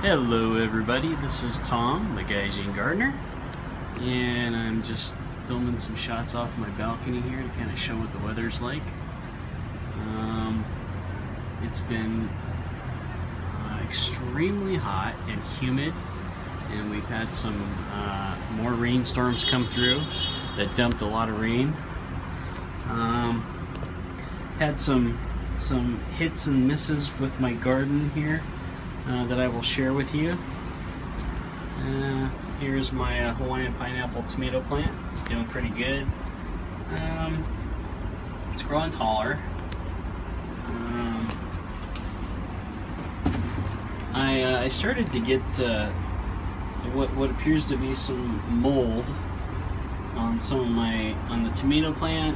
Hello everybody, this is Tom, the Veggie gardener, and I'm just filming some shots off my balcony here to kind of show what the weather's like. It's been extremely hot and humid, and we've had some more rainstorms come through that dumped a lot of rain. Had some hits and misses with my garden here that I will share with you. Here's my Hawaiian pineapple tomato plant. It's doing pretty good. It's growing taller. I started to get what appears to be some mold on on the tomato plant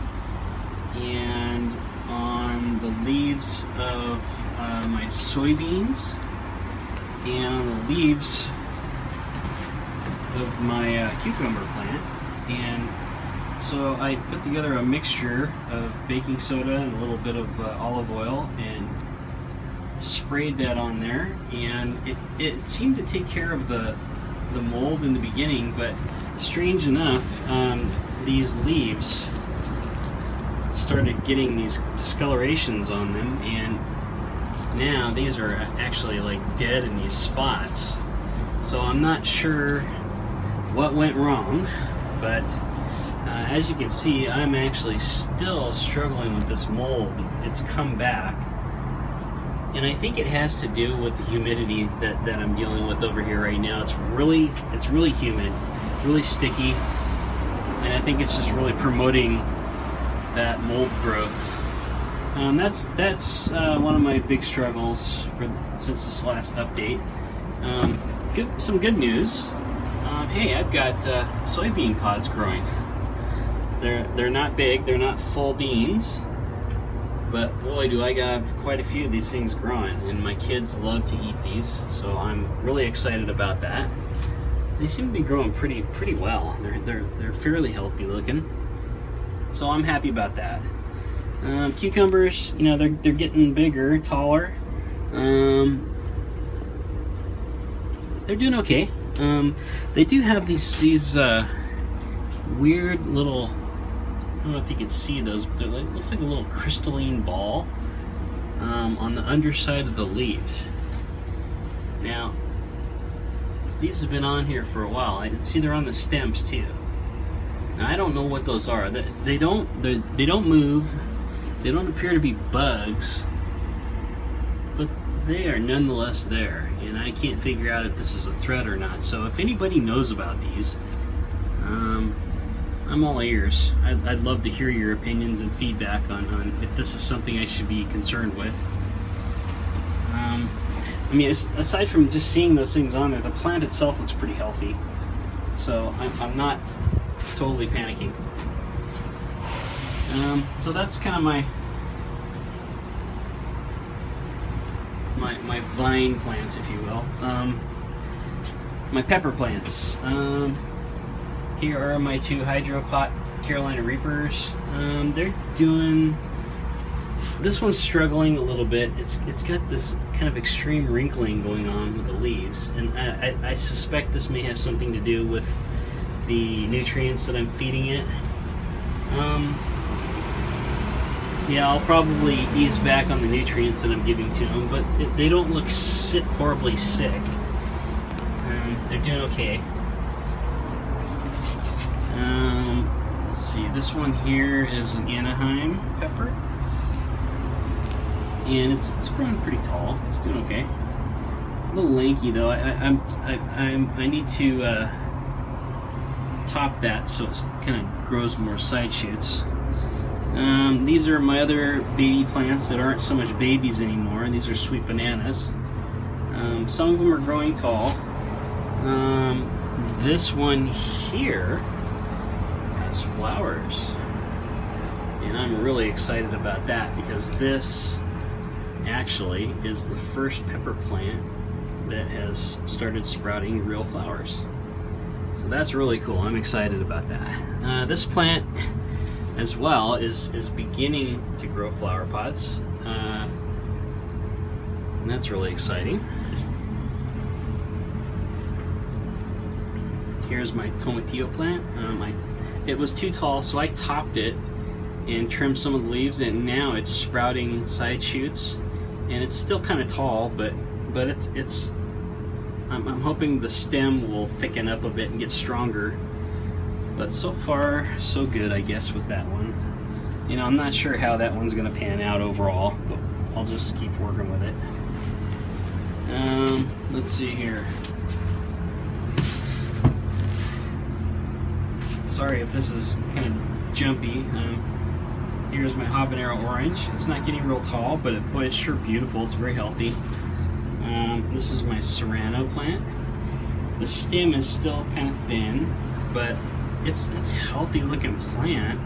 and on the leaves of my soybeans and on the leaves of my cucumber plant. And so I put together a mixture of baking soda and a little bit of olive oil and sprayed that on there, and it seemed to take care of the mold in the beginning, but strange enough, these leaves started getting these discolorations on them, and now these are actually like dead in these spots. So I'm not sure what went wrong, but as you can see, I'm actually still struggling with this mold. It's come back, and I think it has to do with the humidity that I'm dealing with over here right now. It's really humid, really sticky, and I think it's just really promoting that mold growth. That's one of my big struggles since this last update. Some good news. Hey, I've got soybean pods growing. They're not big, they're not full beans, but boy, do I got quite a few of these things growing, and my kids love to eat these, so I'm really excited about that. They seem to be growing pretty well. They're fairly healthy looking, so I'm happy about that. Cucumbers, you know, they're getting bigger, taller. They're doing okay. They do have these weird little, I don't know if you can see those, but they looks like a little crystalline ball on the underside of the leaves. Now, these have been on here for a while. I can see they're on the stems too. Now, I don't know what those are. They don't move. They don't appear to be bugs, but they are nonetheless there, and I can't figure out if this is a threat or not. So if anybody knows about these, I'm all ears. I'd love to hear your opinions and feedback on if this is something I should be concerned with. I mean, aside from just seeing those things on there, the plant itself looks pretty healthy, so I'm not totally panicking. So that's kind of my vine plants, if you will. My pepper plants. Here are my two hydropot Carolina Reapers. They're doing. This one's struggling a little bit. It's got this kind of extreme wrinkling going on with the leaves, and I suspect this may have something to do with the nutrients that I'm feeding it. Yeah, I'll probably ease back on the nutrients that I'm giving to them, but they don't look horribly sick. They're doing okay. Let's see, this one here is an Anaheim pepper, and it's growing pretty tall. It's doing okay. A little lanky though. I need to top that so it kind of grows more side shoots. These are my other baby plants that aren't so much babies anymore. These are sweet bananas. Some of them are growing tall. This one here has flowers, and I'm really excited about that because this actually is the first pepper plant that has started sprouting real flowers. So that's really cool. I'm excited about that. This plant as well is beginning to grow flower pods, and that's really exciting. here's my tomatillo plant. It was too tall, so I topped it and trimmed some of the leaves, and now it's sprouting side shoots, and it's still kind of tall, but I'm hoping the stem will thicken up a bit and get stronger. But so far, so good, I guess, with that one. You know, I'm not sure how that one's going to pan out overall, but I'll just keep working with it. Let's see here. Sorry if this is kind of jumpy. Here's my habanero orange. It's not getting real tall, but boy, it's sure beautiful. It's very healthy. This is my serrano plant. The stem is still kind of thin, but it's a healthy looking plant.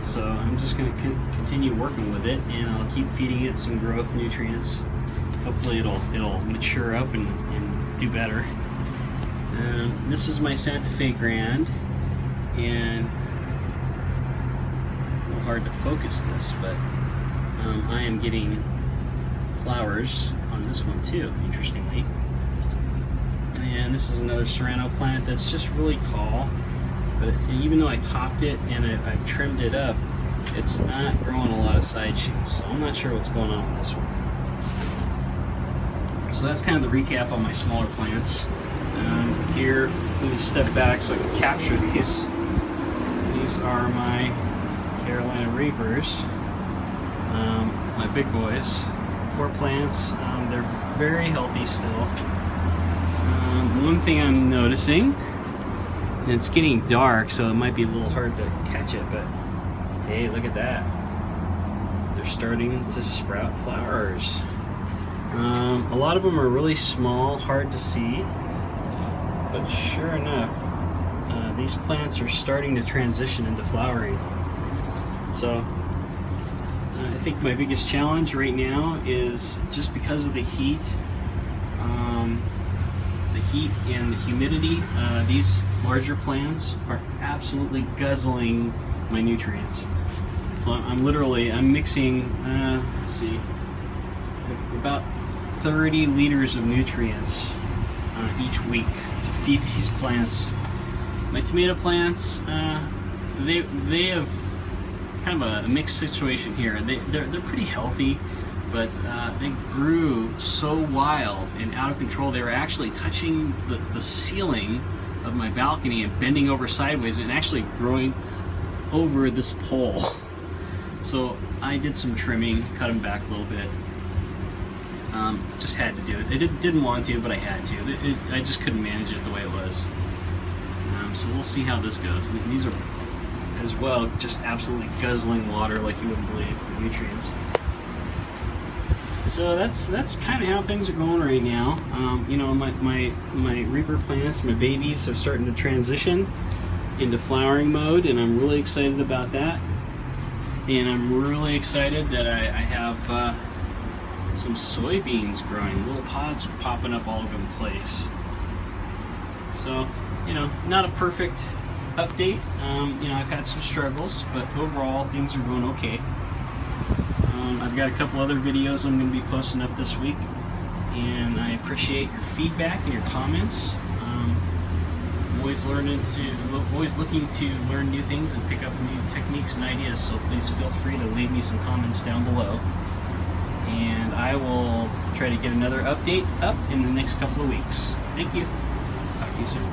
So I'm just going to continue working with it, and I'll keep feeding it some growth nutrients. Hopefully it'll mature up and do better. This is my Santa Fe Grand, and a little hard to focus this, but I am getting flowers on this one too, interestingly. And this is another serrano plant that's just really tall, but even though I topped it and I've trimmed it up, it's not growing a lot of side shoots, so I'm not sure what's going on with this one. So that's kind of the recap on my smaller plants. Here, let me step back so I can capture these. These are my Carolina Reapers, my big boys. 4 plants. They're very healthy still. One thing I'm noticing, and it's getting dark, so it might be a little hard to catch it, but hey, look at that. They're starting to sprout flowers. A lot of them are really small, hard to see, but sure enough, these plants are starting to transition into flowering. So I think my biggest challenge right now is just because of the heat and the humidity. These larger plants are absolutely guzzling my nutrients. So I'm mixing, let's see, about 30 liters of nutrients each week to feed these plants. My tomato plants, they have kind of a mixed situation here. They're pretty healthy, but they grew so wild and out of control. They were actually touching the ceiling of my balcony and bending over sideways and actually growing over this pole. So I did some trimming, cut them back a little bit. Just had to do it. I didn't want to, but I had to. I just couldn't manage it the way it was. So we'll see how this goes. These are, as well, just absolutely guzzling water like you wouldn't believe, nutrients. So that's kind of how things are going right now. You know, my Reaper plants, my babies, are starting to transition into flowering mode, and I'm really excited about that. And I'm really excited that I have some soybeans growing, little pods popping up all over the place. So, you know, not a perfect update. You know, I've had some struggles, but overall things are going okay. I've got a couple other videos I'm going to be posting up this week, and I appreciate your feedback and your comments. I'm always looking to learn new things and pick up new techniques and ideas, so please feel free to leave me some comments down below. And I will try to get another update up in the next couple of weeks. Thank you. Talk to you soon.